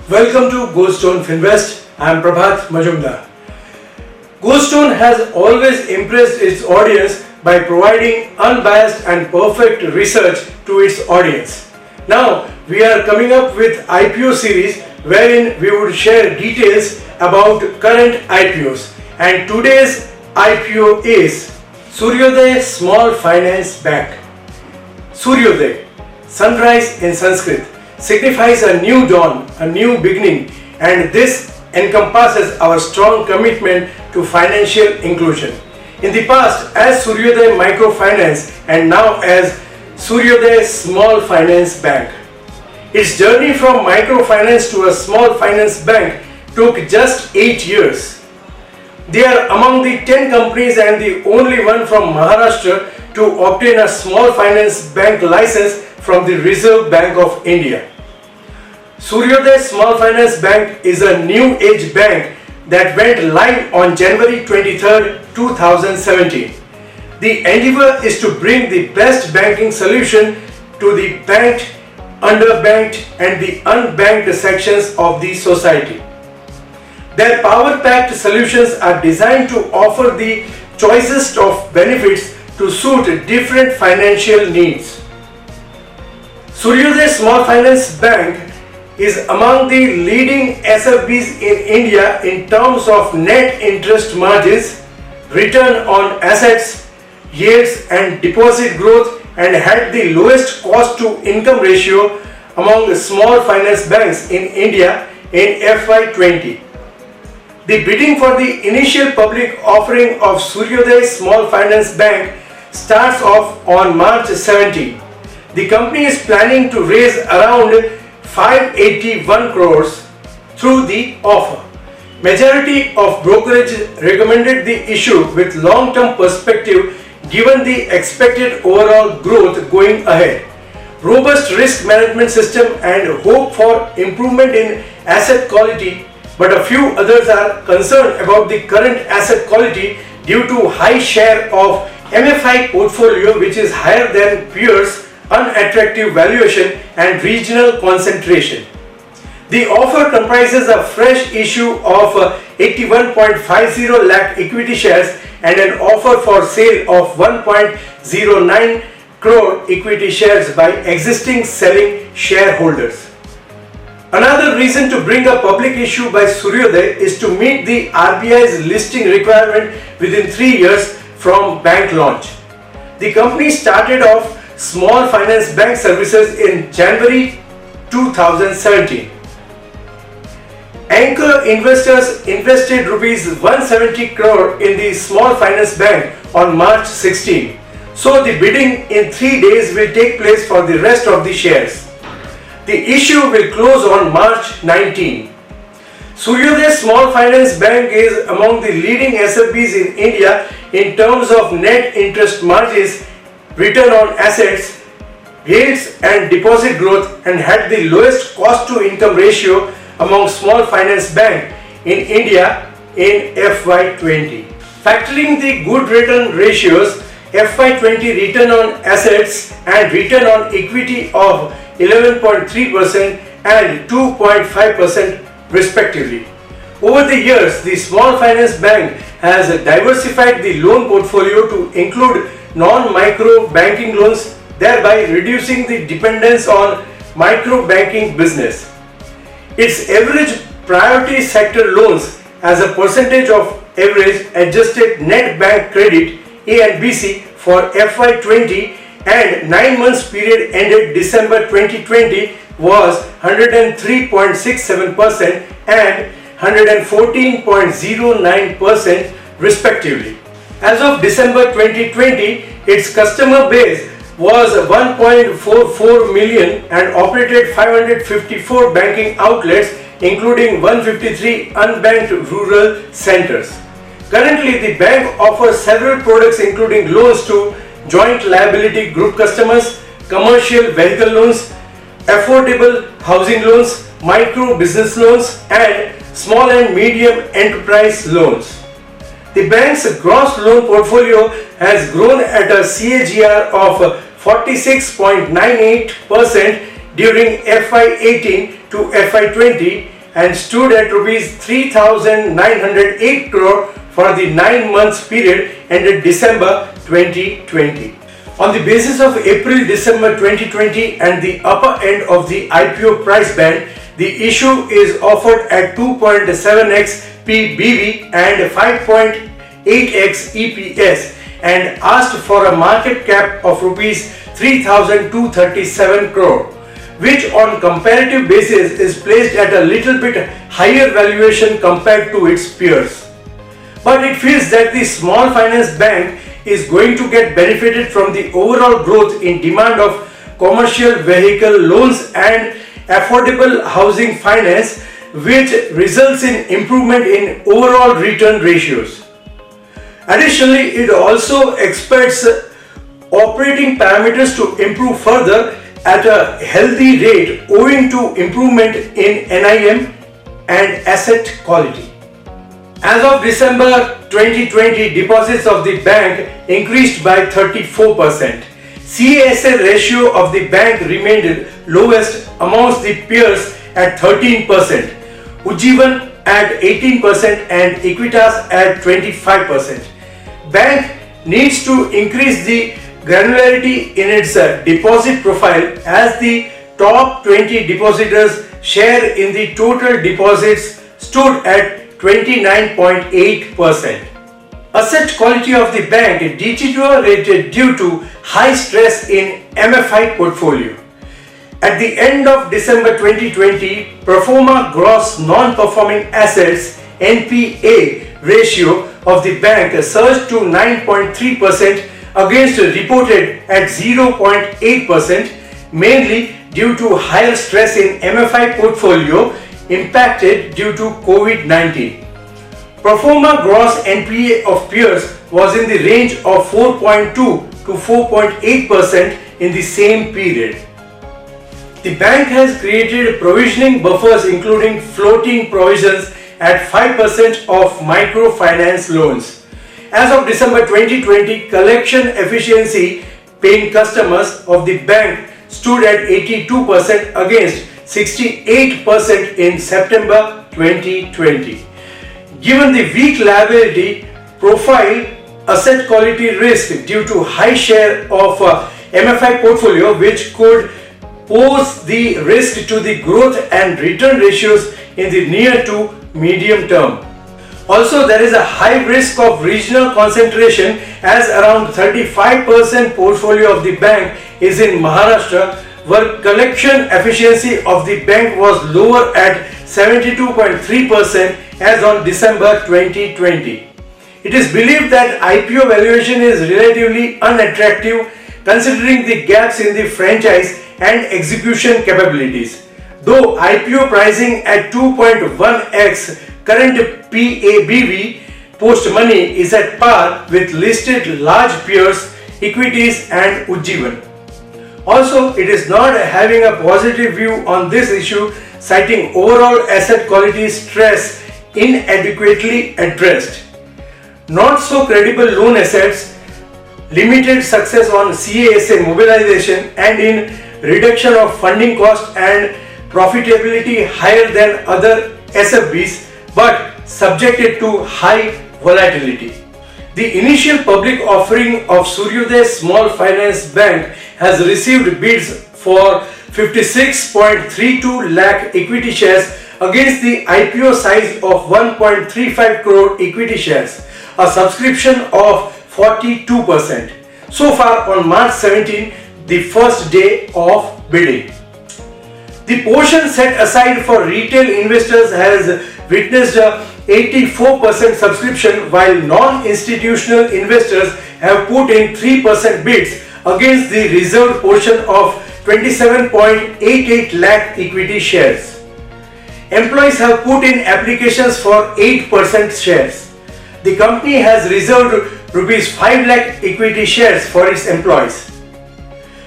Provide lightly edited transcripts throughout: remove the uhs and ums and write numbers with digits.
Welcome to Goldstone Finvest. I am Prabhat Majumdar. Goldstone has always impressed its audience by providing unbiased and perfect research to its audience. Now we are coming up with IPO series wherein we would share details about current IPOs, and today's IPO is Suryoday Small Finance Bank. Suryoday, sunrise in Sanskrit, signifies a new dawn, a new beginning, and this encompasses our strong commitment to financial inclusion. In the past as Suryoday Microfinance and now as Suryoday Small Finance Bank. Its journey from microfinance to a small finance bank took just 8 years. They are among the 10 companies and the only one from Maharashtra to obtain a small finance bank license from the Reserve Bank of India. Suryoday Small Finance Bank is a new age bank that went live on January 23, 2017. The endeavor is to bring the best banking solution to the banked, underbanked and the unbanked sections of the society. Their power-packed solutions are designed to offer the choicest of benefits to suit different financial needs. Suryoday Small Finance Bank is among the leading SFBs in India in terms of net interest margins, return on assets, yields and deposit growth, and had the lowest cost to income ratio among the small finance banks in India in FY20. The bidding for the initial public offering of Suryoday Small Finance Bank starts off on March 17. The company is planning to raise around 581 crores through the offer. Majority of brokerage recommended the issue with long-term perspective given the expected overall growth going ahead, robust risk management system and hope for improvement in asset quality, but a few others are concerned about the current asset quality due to high share of MFI portfolio which is higher than peers, unattractive valuation and regional concentration. The offer comprises a fresh issue of 81.50 lakh equity shares and an offer for sale of 1.09 crore equity shares by existing selling shareholders. Another reason to bring a public issue by Suryoday is to meet the RBI's listing requirement within 3 years from bank launch. The company started off small finance bank services in January 2017. Anchor investors invested rupees 170 crore in the small finance bank on March 16. So the bidding in 3 days will take place for the rest of the shares. The issue will close on March 19. Suryoday Small Finance Bank is among the leading SFBs in India in terms of net interest margins, return on assets, yields and deposit growth, and had the lowest cost to income ratio among small finance bank in India in FY20. Factoring the good return ratios, FY20 return on assets and return on equity of 11.3% and 2.5% respectively. Over the years, the small finance bank has diversified the loan portfolio to include non-micro banking loans, thereby reducing the dependence on micro banking business. Its average priority sector loans as a percentage of average adjusted net bank credit (ANBC) for FY20 and 9 months period ended December 2020 was 103.67% and 114.09% respectively. As of December 2020, its customer base was 1.44 million and operated 554 banking outlets including 153 unbanked rural centers. Currently, the bank offers several products including loans to joint liability group customers, commercial vehicle loans, affordable housing loans, micro business loans and small and medium enterprise loans. The bank's gross loan portfolio has grown at a CAGR of 46.98% during FY18 to FY20 and stood at rupees 3,908 crore for the 9 months period ended December 2020. On the basis of April-December 2020 and the upper end of the IPO price band, the issue is offered at 2.7x PBV and 5.8x EPS and asked for a market cap of rupees 3,237 crore, which on comparative basis is placed at a little bit higher valuation compared to its peers. But it feels that the small finance bank is going to get benefited from the overall growth in demand of commercial vehicle loans and affordable housing finance, which results in improvement in overall return ratios. Additionally, it also expects operating parameters to improve further at a healthy rate owing to improvement in NIM and asset quality. As of December 2020, deposits of the bank increased by 34%. CASA ratio of the bank remained lowest amongst the peers at 13%, Ujjivan at 18% and Equitas at 25%. Bank needs to increase the granularity in its deposit profile as the top 20 depositors share in the total deposits stood at 29.8%. Asset quality of the bank deteriorated due to high stress in MFI portfolio. At the end of December 2020, pro forma gross non-performing assets NPA ratio of the bank surged to 9.3% against reported at 0.8%, mainly due to higher stress in MFI portfolio impacted due to COVID-19. Pro forma gross NPA of peers was in the range of 4.2 to 4.8% in the same period. The bank has created provisioning buffers including floating provisions at 5% of microfinance loans. As of December 2020, collection efficiency paying customers of the bank stood at 82% against 68% in September 2020. Given the weak liability profile, asset quality risk due to high share of MFI portfolio, which could pose the risk to the growth and return ratios in the near to medium term. Also, there is a high risk of regional concentration as around 35% portfolio of the bank is in Maharashtra, where collection efficiency of the bank was lower at 72.3% as on December 2020. It is believed that IPO valuation is relatively unattractive considering the gaps in the franchise and execution capabilities. Though IPO pricing at 2.1x current PABV post money is at par with listed large peers, Equities and Ujjivan. Also, it is not having a positive view on this issue, citing overall asset quality stress inadequately addressed. Not so credible loan assets, limited success on CASA mobilization and in reduction of funding cost and profitability higher than other SFBs but subjected to high volatility. The initial public offering of Suryodaya Small Finance Bank has received bids for 56.32 lakh equity shares against the IPO size of 1.35 crore equity shares, a subscription of 42%. So far on March 17, the first day of bidding. The portion set aside for retail investors has witnessed a 84% subscription, while non-institutional investors have put in 3% bids against the reserved portion of 27.88 lakh equity shares. Employees have put in applications for 8% shares. The company has reserved rupees 5 lakh equity shares for its employees.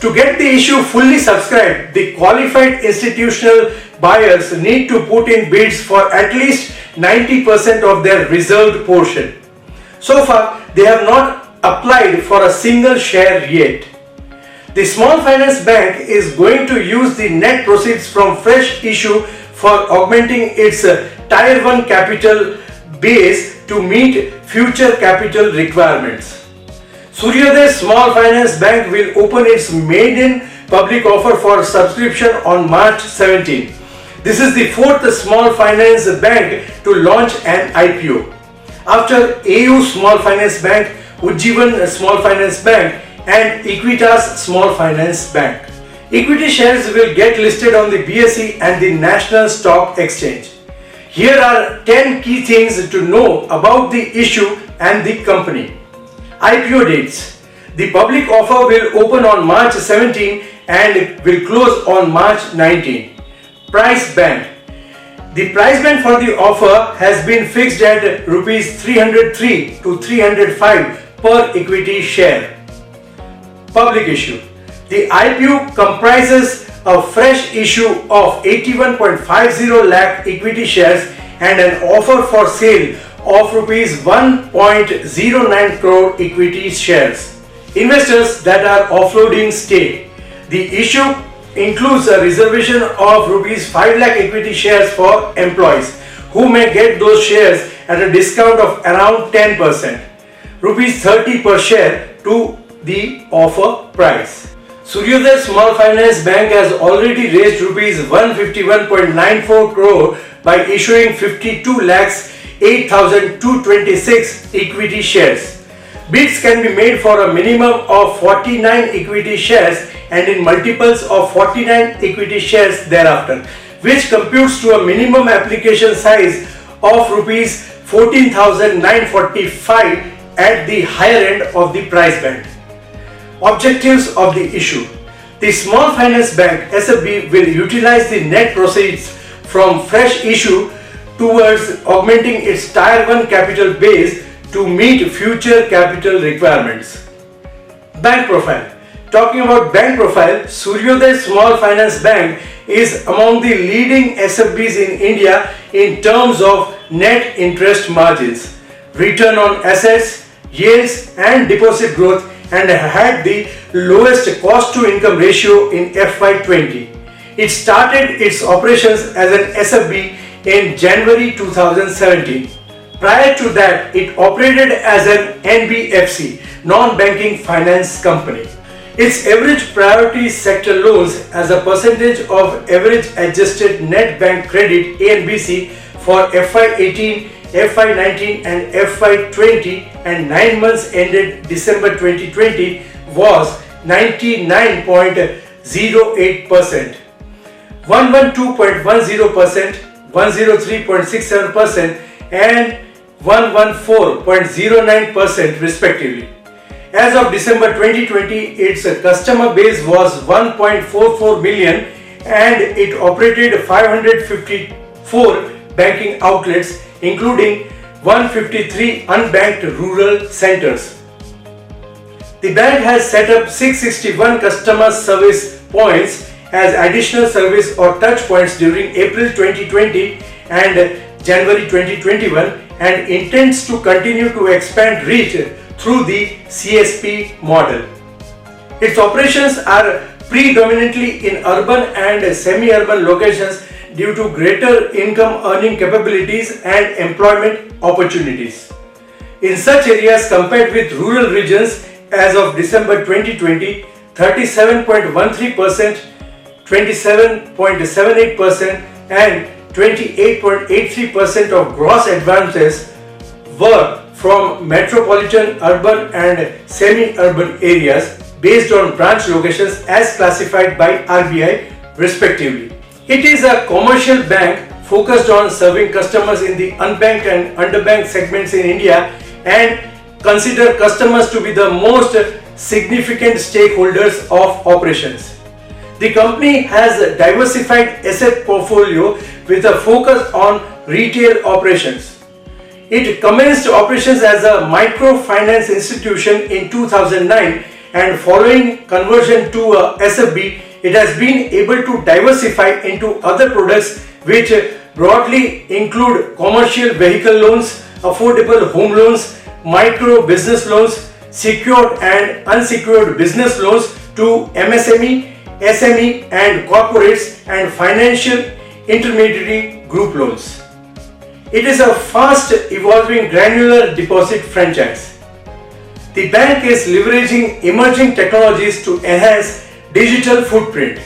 To get the issue fully subscribed, the qualified institutional buyers need to put in bids for at least 90% of their reserved portion. So far, they have not applied for a single share yet. The Small Finance Bank is going to use the net proceeds from fresh issue for augmenting its Tier 1 capital base to meet future capital requirements. Suryodaya Small Finance Bank will open its maiden public offer for subscription on March 17. This is the fourth small finance bank to launch an IPO. After AU Small Finance Bank, Ujjivan Small Finance Bank and Equitas Small Finance Bank. Equity shares will get listed on the BSE and the National Stock Exchange. Here are 10 key things to know about the issue and the company. IPO dates. The public offer will open on March 17 and will close on March 19. Price band. The price band for the offer has been fixed at Rs 303 to 305 per equity share. Public issue. The IPO comprises a fresh issue of 81.50 lakh equity shares and an offer for sale of Rs 1.09 crore equity shares. Investors that are offloading stake. The issue includes a reservation of Rs 5 lakh equity shares for employees who may get those shares at a discount of around 10%, Rs 30 per share to the offer price. Suryodaya Small Finance Bank has already raised Rs 151.94 crore by issuing 52 lakhs 8,226 equity shares. Bids can be made for a minimum of 49 equity shares and in multiples of 49 equity shares thereafter, which computes to a minimum application size of Rs 14,945 at the higher end of the price band. Objectives of the issue. The Small Finance Bank SFB will utilize the net proceeds from fresh issue towards augmenting its Tier 1 capital base to meet future capital requirements. Bank profile. Talking about bank profile, Suryodaya Small Finance Bank is among the leading SFBs in India in terms of net interest margins, return on assets, yields and deposit growth, and had the lowest cost to income ratio in FY20. It started its operations as an SFB in January 2017. Prior to that, it operated as an NBFC, non-banking finance company. Its average priority sector loans as a percentage of average adjusted net bank credit (ANBC) for FY18, FY19 and FY20 and 9 months ended December 2020 was 99.08%, 112.10%, 103.67% and 114.09% respectively. As of December 2020, its customer base was 1.44 million and it operated 554 banking outlets including 153 unbanked rural centers. The bank has set up 661 customer service points as additional service or touch points during April 2020 and January 2021 and intends to continue to expand reach through the CSP model. Its operations are predominantly in urban and semi-urban locations due to greater income earning capabilities and employment opportunities. In such areas compared with rural regions as of December 2020, 37.13%, 27.78% and 28.83% of gross advances were from metropolitan, urban and semi-urban areas based on branch locations as classified by RBI respectively. It is a commercial bank focused on serving customers in the unbanked and underbanked segments in India and consider customers to be the most significant stakeholders of operations. The company has a diversified asset portfolio with a focus on retail operations. It commenced operations as a microfinance institution in 2009 and following conversion to a SFB, it has been able to diversify into other products which broadly include commercial vehicle loans, affordable home loans, micro business loans, secured and unsecured business loans to MSME, SME and corporates and financial intermediary group loans. It is a fast evolving granular deposit franchise. The bank is leveraging emerging technologies to enhance digital footprint.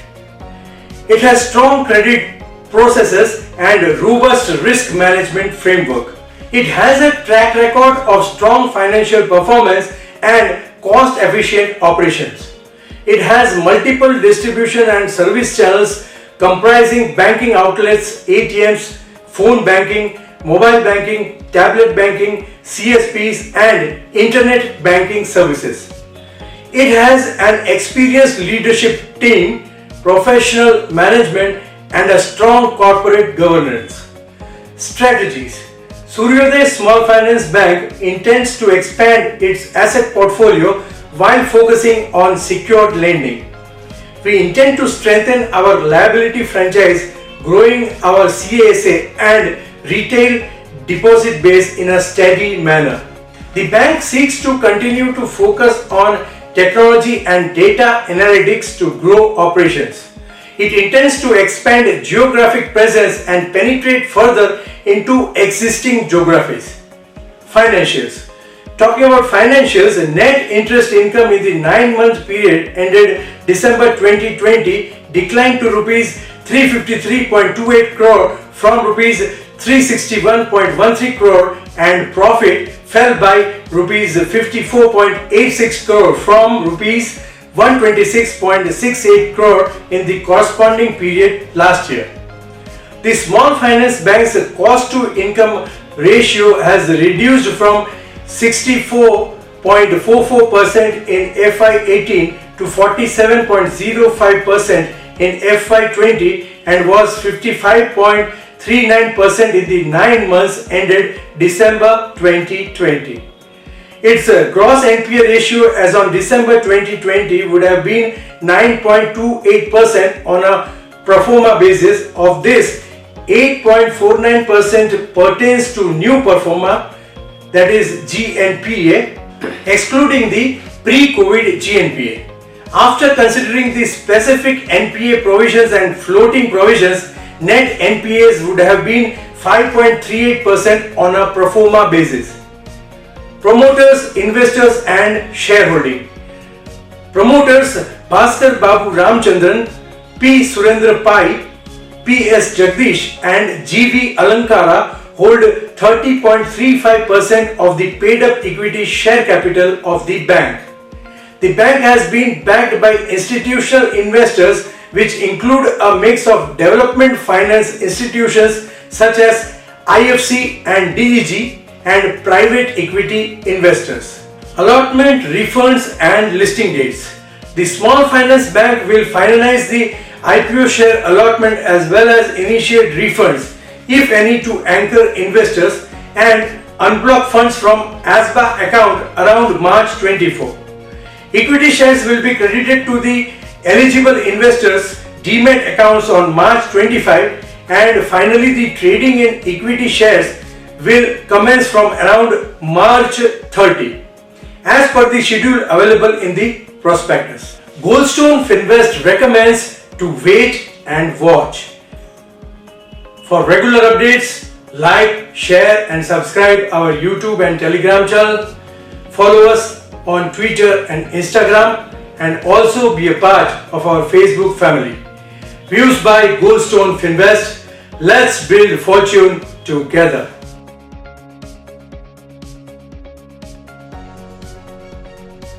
It has strong credit processes and a robust risk management framework. It has a track record of strong financial performance and cost efficient operations. It has multiple distribution and service channels comprising banking outlets, ATMs, phone banking, mobile banking, tablet banking, CSPs and internet banking services. It has an experienced leadership team, professional management and a strong corporate governance. Strategies. Suryodaya Small Finance Bank intends to expand its asset portfolio while focusing on secured lending. We intend to strengthen our liability franchise, growing our CASA and retail deposit base in a steady manner. The bank seeks to continue to focus on technology and data analytics to grow operations. It intends to expand geographic presence and penetrate further into existing geographies. Financials. Talking about financials, net interest income in the 9-month period ended December 2020 declined to rupees 353.28 crore from rupees 361.13 crore and profit fell by rupees 54.86 crore from rupees 126.68 crore in the corresponding period last year. The small finance bank's cost to income ratio has reduced from 64.44% in FY18 to 47.05% in FY20 and was 55.39% in the 9 months ended December 2020. Its gross NPA ratio as on December 2020 would have been 9.28% on a pro forma basis. Of this, 8.49% pertains to new pro forma, that is GNPA, excluding the pre-COVID GNPA. After considering the specific NPA provisions and floating provisions, net NPAs would have been 5.38% on a pro forma basis. Promoters, investors and shareholding. Promoters Bhaskar Babu Ramchandran, P. Surendra Pai, P. S. Jagdish and G. V. Alankara hold 30.35% of the paid up equity share capital of the bank. The bank has been backed by institutional investors which include a mix of development finance institutions such as IFC and DEG and private equity investors. Allotment, refunds and listing dates. The Small Finance Bank will finalize the IPO share allotment as well as initiate refunds, if any, to anchor investors and unblock funds from ASBA account around March 24. Equity shares will be credited to the eligible investors' Demat accounts on March 25 and finally the trading in equity shares will commence from around March 30 as per the schedule available in the prospectus. Goldstone Finvest recommends to wait and watch. For regular updates, like, share and subscribe our YouTube and Telegram channel. Follow us on Twitter and Instagram and also be a part of our Facebook family. Views by Goldstone Finvest. Let's build fortune together.